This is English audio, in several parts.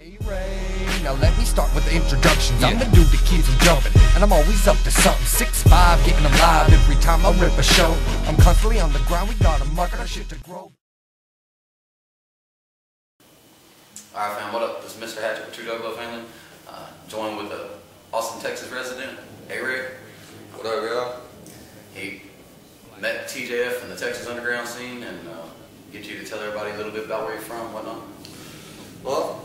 ARay. Now let me start with the introductions. I'm the dude that keeps them jumping, and I'm always up to something. 6'5", getting them live every time I rip a show. I'm constantly on the ground, we gotta market our shit to grow. Alright fam, what up? This is Mr. Hatchet with Juggalo family. Joined with the Austin, Texas resident, ARay. What up, y'all? He met TJF in the Texas underground scene and get you to tell everybody a little bit about where you're from and whatnot. Well,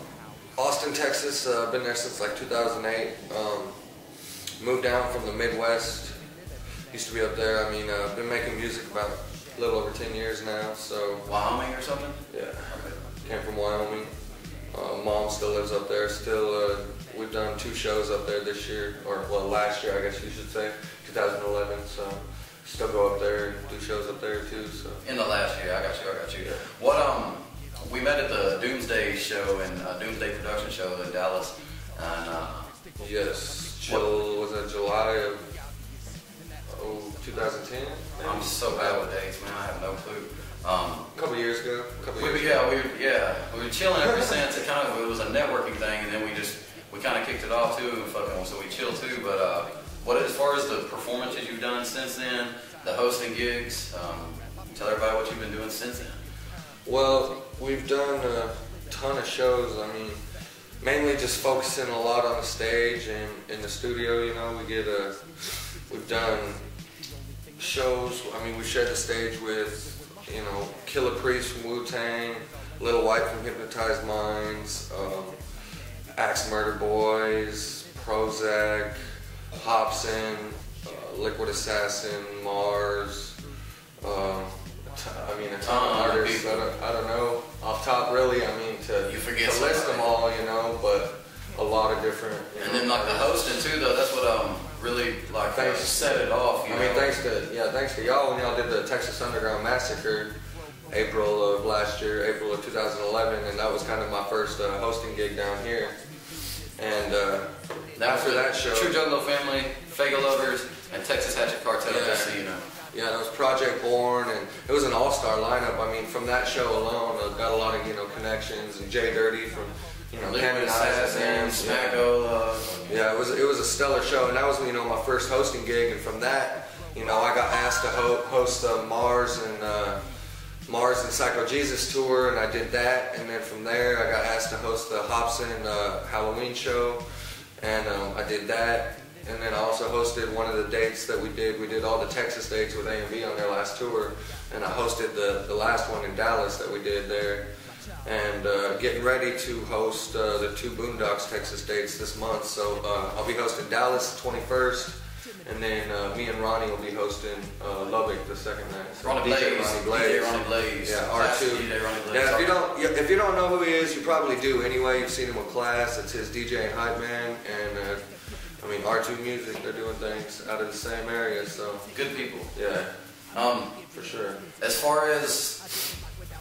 Austin, Texas, been there since like 2008. Moved down from the Midwest. Used to be up there. I mean, been making music about a little over 10 years now, so. Wyoming or something? Yeah. Came from Wyoming. Mom still lives up there. Still, we've done 2 shows up there this year, or well, last year I guess you should say, 2011. So still go up there and do shows up there too. So. In the last year, I got you. Yeah. What we met at the Doomsday show and Doomsday production show in Dallas, and yes, was that July of 2010? I'm so bad with dates, man. I have no clue. A couple years ago. We were chilling ever since. It was a networking thing, and then we kind of kicked it off too, and so we chilled too. But as far as the performances you've done since then, the hosting gigs, tell everybody what you've been doing since then. Well, we've done a ton of shows. I mean, mainly just focusing a lot on the stage and in the studio. You know, we've done shows. I mean, we shared the stage with, you know, Killer Priest from Wu-Tang, Little White from Hypnotized Minds, Axe Murder Boys, Prozac, Hobson, Liquid Assassin, Mars. I mean, a ton of artists. I don't know off top really. I mean, to list them all, you know, but a lot of different. And then like the hosting too, though. That's what really like set it off. You know? Thanks to y'all when y'all did the Texas Underground Massacre, April of last year, April of 2011, and that was kind of my first hosting gig down here. And after that show, True Juggalo family, Fago Lovers, and Texas Hatchet Cartel. Just so you know. Yeah, that was Project Born, and it was an all-star lineup. I mean, from that show alone, I got a lot of, you know, connections, and Jay Dirty from, you know, Liquid Assassin, Smacko. Yeah, it was a stellar show, and that was, you know, my first hosting gig, and from that, you know, I got asked to host Mars and Psycho Jesus tour, and I did that, and then from there, I got asked to host the Hobson Halloween show, and I did that. And then I also hosted one of the dates that we did. We did all the Texas dates with A&B on their last tour. And I hosted the last one in Dallas that we did there. And getting ready to host the 2 Boondocks Texas dates this month. So I'll be hosting Dallas the 21st. And then me and Ronnie will be hosting Lubbock the second night. So DJ Ronnie Blaze. Yeah, R2. DJ Ronnie Blaze. Yeah, if you don't know who he is, you probably do anyway. You've seen him with Class. It's his DJ and hype man. And I mean, R2 Music, they're doing things out of the same area, so. Good people. Yeah, for sure. As far as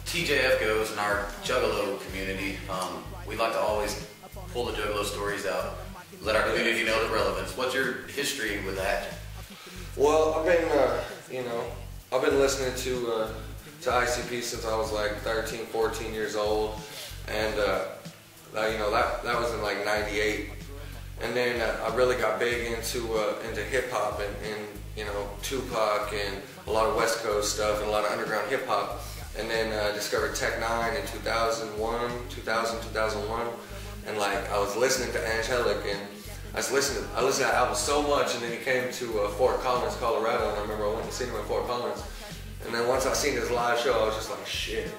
TJF goes in our Juggalo community, we like to always pull the Juggalo stories out, let our community know the relevance. What's your history with that? Well, I've been, you know, I've been listening to ICP since I was like 13, 14 years old, and you know, that was in like '98. And then I really got big into hip hop and you know, Tupac and a lot of West Coast stuff and a lot of underground hip hop. And then I discovered Tech 9 in 2001, and like I was listening to Angelic, and I listened to that album so much. And then he came to Fort Collins, Colorado, and I remember I went to see him at Fort Collins. And then once I seen his live show, I was just like, shit.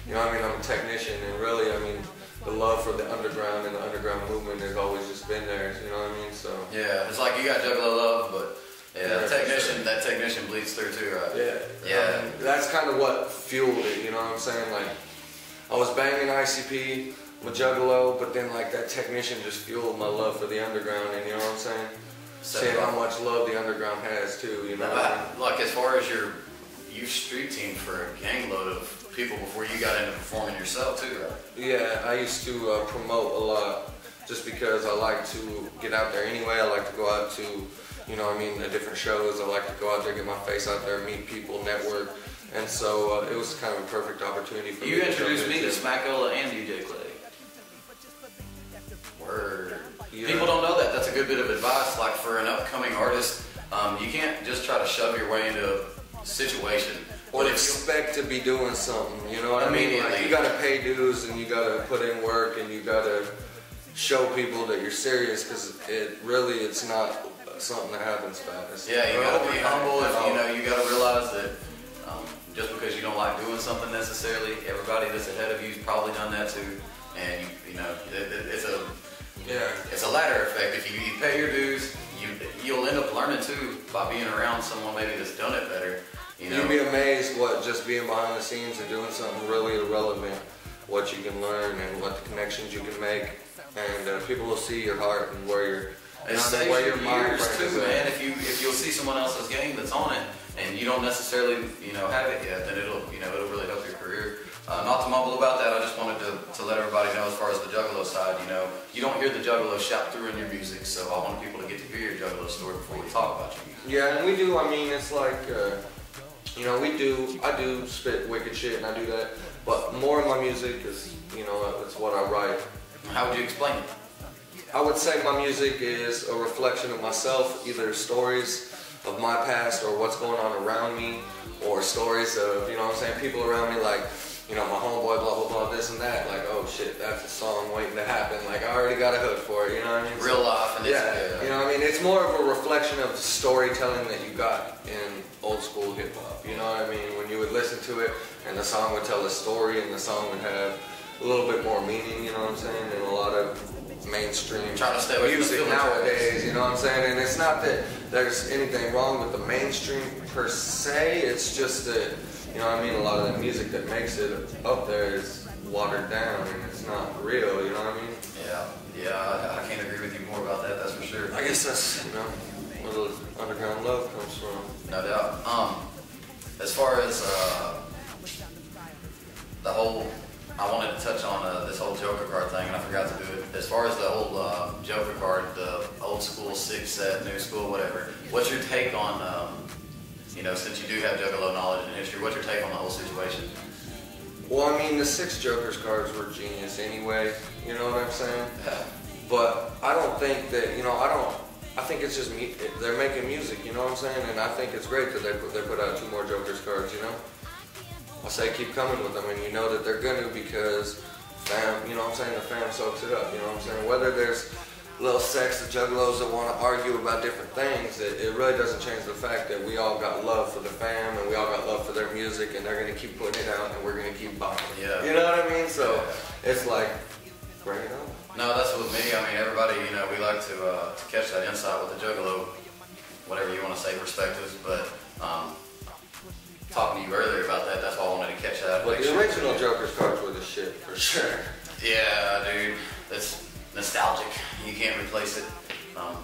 You know what I mean? I'm a technician, and really, I mean, the love for the underground and the underground movement has always just been there, you know what I mean? So yeah, it's like you got Juggalo love, but yeah, that technician bleeds through too, right? Yeah. That's kind of what fueled it, you know what I'm saying? Like, I was banging ICP with Juggalo, but then like that technician just fueled my love for the underground, and you know what I'm saying? Seeing how much love the underground has too, you know what I mean? Like as far as your youth street team for a gang load of people before you got into performing yourself too, right? Yeah, I used to promote a lot just because I like to get out there anyway. I like to go out to, you know what I mean, the different shows. I like to go out there, get my face out there, meet people, network. And so it was kind of a perfect opportunity for me. You introduced me to Smackola and DJ Clay. good bit of advice, like for an upcoming artist, you can't just try to shove your way into a situation. Or expect to be doing something, you know what I mean? Like, you gotta pay dues and you gotta put in work and you gotta show people that you're serious, because it's not something that happens fast. Yeah, you gotta be humble, and you gotta realize that just because you don't like doing something necessarily, everybody that's ahead of you's probably done that too, and it's a ladder effect. If you pay your dues, you'll end up learning too by being around someone maybe that's done it better. You'd be amazed what just being behind the scenes and doing something really irrelevant, what you can learn and what the connections you can make, and people will see your heart and where your mind too, man. If you'll see someone else's game that's on it and you don't necessarily have it yet, then it'll really help your career. Not to mumble about that, I just wanted to let everybody know, as far as the Juggalo side, you don't hear the Juggalo shout through in your music, so I want people to get to hear your Juggalo story before we talk about your music. Yeah, and we do. I mean, it's like. I do spit wicked shit and I do that, but more of my music is, it's what I write. How would you explain it? I would say my music is a reflection of myself, either stories of my past or what's going on around me, or stories of, people around me, like, my homeboy, blah, blah, blah, this and that. Like, oh shit, that's a song waiting to happen. Like, I already got a hook for it, you know what I mean? Real life. And yeah, you know what I mean? It's more of a reflection of storytelling that you got in old school hip hop, you know what I mean? When you would listen to it and the song would tell a story and the song would have a little bit more meaning, you know what I'm saying? And a lot of mainstream music nowadays, you know what I'm saying? And it's not that there's anything wrong with the mainstream per se, it's just that, you know what I mean, a lot of the music that makes it up there is watered down and it's not real, you know what I mean? Yeah, I can't agree with you more about that, that's for sure. I guess that's, where the underground love comes from. No doubt. As far as the whole, I wanted to touch on this whole Joker card thing, and I forgot to do it. As far as the whole Joker card, the old school, 6 set, new school, whatever, what's your take on, since you do have Juggalo knowledge and history, what's your take on the whole situation? Well, I mean, the 6 Jokers cards were genius anyway, you know what I'm saying? But I don't think that, I think it's just they're making music, you know what I'm saying? And I think it's great that they put out 2 more Jokers cards, I say keep coming with them, and you know that they're gonna, because fam, you know what I'm saying, the fam soaks it up, you know what I'm saying? Whether there's little sects of juggalos that want to argue about different things, it really doesn't change the fact that we all got love for the fam and we all got love for their music, and they're gonna keep putting it out and we're gonna keep buying it. Yeah. You know what I mean? So it's like, bring it on. No, that's with me. I mean, everybody, we like to catch that insight with the Juggalo, whatever you want to say, perspectives, but talking to you earlier about that, that's why I wanted to catch that. But the original Joker's cards were the shit, for sure. Yeah, dude, that's nostalgic. You can't replace it. I'm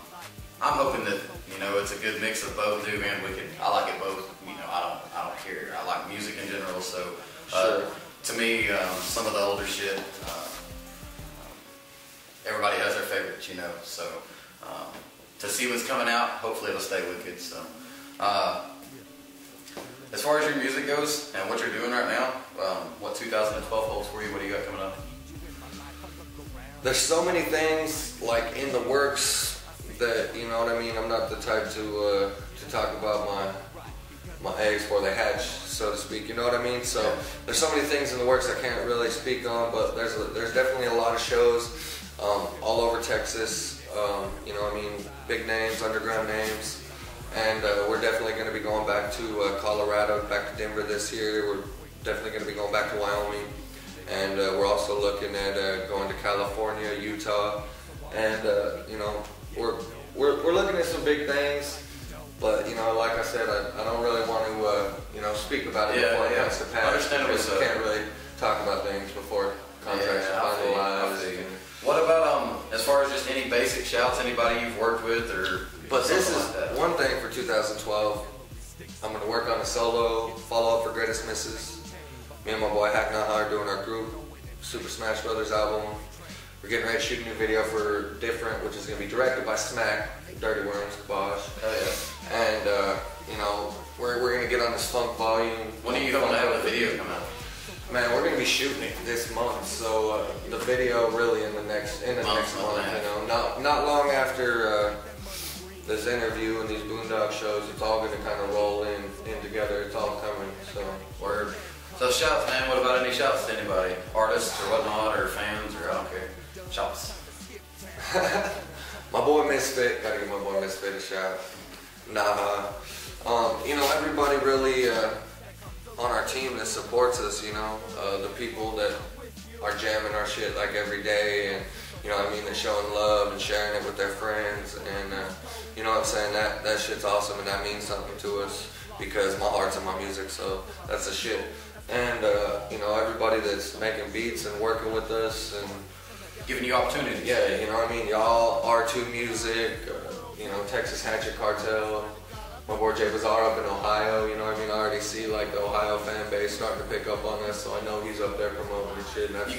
hoping that, it's a good mix of both new and wicked. I like it both. I don't care. I like music in general, so to me, some of the older shit, everybody has their favorites, so to see what's coming out, hopefully it'll stay wicked. So as far as your music goes and what you're doing right now, what 2012 holds for you, what do you got coming up? There's so many things like in the works that, you know what I mean, I'm not the type to talk about my eggs before they hatch, so to speak, you know what I mean? So there's so many things in the works I can't really speak on, but there's definitely a lot of shows all over Texas, you know what I mean, big names, underground names, and we're definitely going to be going back to Colorado, back to Denver this year. We're definitely going to be going back to Wyoming, and we're also looking at going to California, Utah, and we're looking at some big things. But like I said, I don't really want to speak about it before it comes to pass, because you can't really talk about things before contracts are finalized. What about as far as just any basic shouts, anybody you've worked with or? But this is one thing for 2012. I'm going to work on a solo follow-up for Greatest Misses. Me and my boy Hackney are doing our group Super Smash Brothers album. We're getting ready to shoot a new video for Different, which is going to be directed by Smack, Dirty Worms, Bosch. Oh yeah. And we're going to get on this funk volume. When are you going to have the video come out? Man, we're gonna be shooting it this month, so the video really in the next month. You know, not long after this interview and these Boondock shows, it's all gonna kind of roll in together. It's all coming. So word. So shouts, man. What about any shouts to anybody, artists or whatnot, or fans, or I don't care. Shouts. My boy Misfit, gotta give my boy Misfit a shout. You know, everybody really on our team that supports us, you know, the people that are jamming our shit like every day, and you know what I mean, they're showing love and sharing it with their friends, and you know what I'm saying, that shit's awesome, and that means something to us because my heart's in my music, so that's the shit. And you know, everybody that's making beats and working with us and giving you opportunities. Yeah, you know what I mean, y'all, R2 Music, you know, Texas Hatchet Cartel, my boy Jay Bazaar up in Ohio, you know what I mean, I already see like the Ohio fan base starting to pick up on us, so I know he's up there promoting and shit. And that's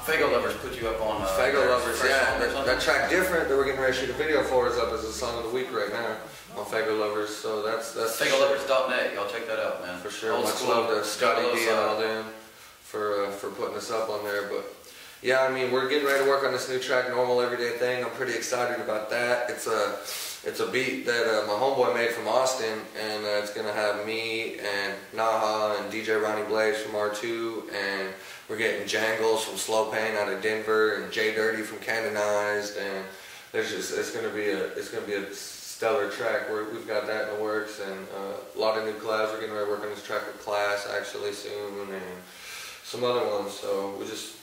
Fago Lovers put you up on Fago Lovers, yeah, that track Different that we're getting ready to shoot a video for is up as a song of the week right now on Fago Lovers, so that's FagoLovers.net, y'all check that out, man. For sure. Much love to Scotty D and all them for putting us up on there, but yeah, I mean, we're getting ready to work on this new track, Normal Everyday Thing. I'm pretty excited about that. It's a beat that my homeboy made from Austin, and it's gonna have me and Naha and DJ Ronnie Blaze from R2, and we're getting Jangles from Slow Pain out of Denver, and J Dirty from Canonized, and it's gonna be a stellar track. We've got that in the works, and a lot of new collabs. We're getting ready to work on this track with Class actually soon, and some other ones. So we just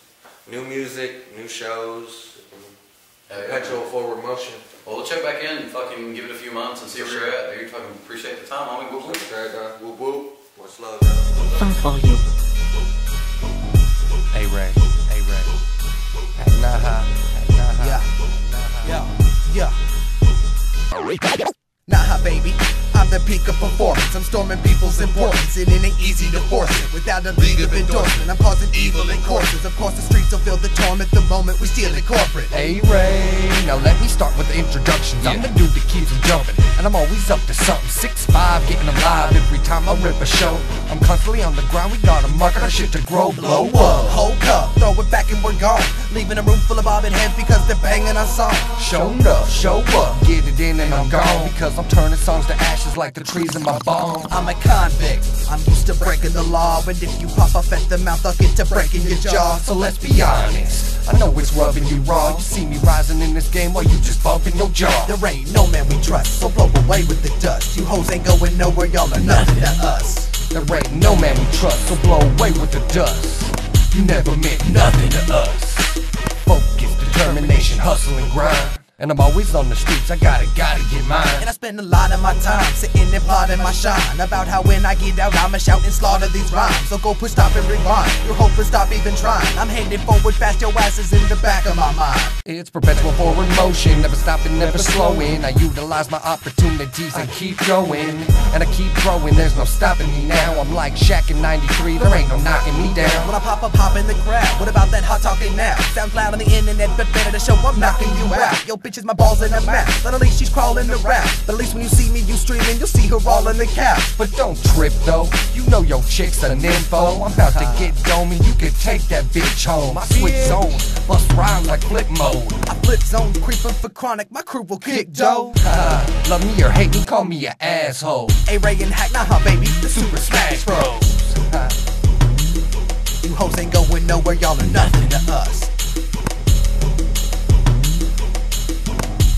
new music, new shows, perpetual forward motion. Well, we'll check back in and fucking give it a few months and see where you're at. Dude, fucking appreciate the time, homie. Whoop whoop. Whoop whoop. Much love. Funk volume. ARay. Yeah. Naha, baby. I'm the peak of performance. I'm storming people's importance, and it ain't easy to force it without a league of endorsement. I'm causing evil in courses. Of course, the streets will feel the torment the moment we steal it corporate. ARay. Now let me start with the introductions. I'm the dude that keeps them jumping, and I'm always up to something. 6'5", getting them live every time I rip a show. I'm constantly on the ground. We got to market our shit to grow, blow up, hold up, throw it back and we're gone. Leaving a room full of bobbing heads because they're banging our song. Show up, get it in and I'm gone, because I'm turning songs to ashes like the trees in my bomb. I'm a convict, I'm used to breaking the law, and if you pop up at the mouth, I'll get to breaking your jaw. So let's be honest, I know it's rubbing you raw. You see me rising in this game while you just bumping your jaw. There ain't no man we trust, so blow away with the dust. You hoes ain't going nowhere, y'all are nothing to us. There ain't no man we trust, so blow away with the dust. You never meant nothing to us. Focus, determination, hustle and grind. And I'm always on the streets, I gotta get mine. And I spend a lot of my time sitting and plotting my shine about how when I get out, I'ma shout and slaughter these rhymes. So go push stop and rewind, your hope is stop even trying. I'm headed forward fast, your ass is in the back of my mind. It's perpetual forward motion, never stopping, never slowing. I utilize my opportunities and keep going. And I keep growing, there's no stopping me now. I'm like Shaq in 93, there ain't no knocking me down. When I pop up, hop in the crowd, what about that hot talking now? Sounds loud on the internet, but better to show I'm knocking you out. Yo, bitches, my balls in the mouth, but at least she's crawling around. But at least when you see me, you streaming, you'll see her all in the couch. But don't trip though, you know your chick's an info. I'm about to get dome and you can take that bitch home. I switch zones, bust rhymes like flip mode. I flip zones, creeping for chronic, my crew will kick dough. Love me or hate me, call me an asshole. ARay and Hack, Naha, baby, the Super Smash Bros. You hoes ain't going nowhere, y'all are nothing to us.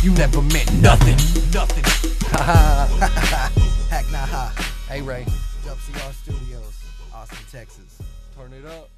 You never meant nothing. Hack Naha. ARay. WCR Studios, Austin, Texas. Turn it up.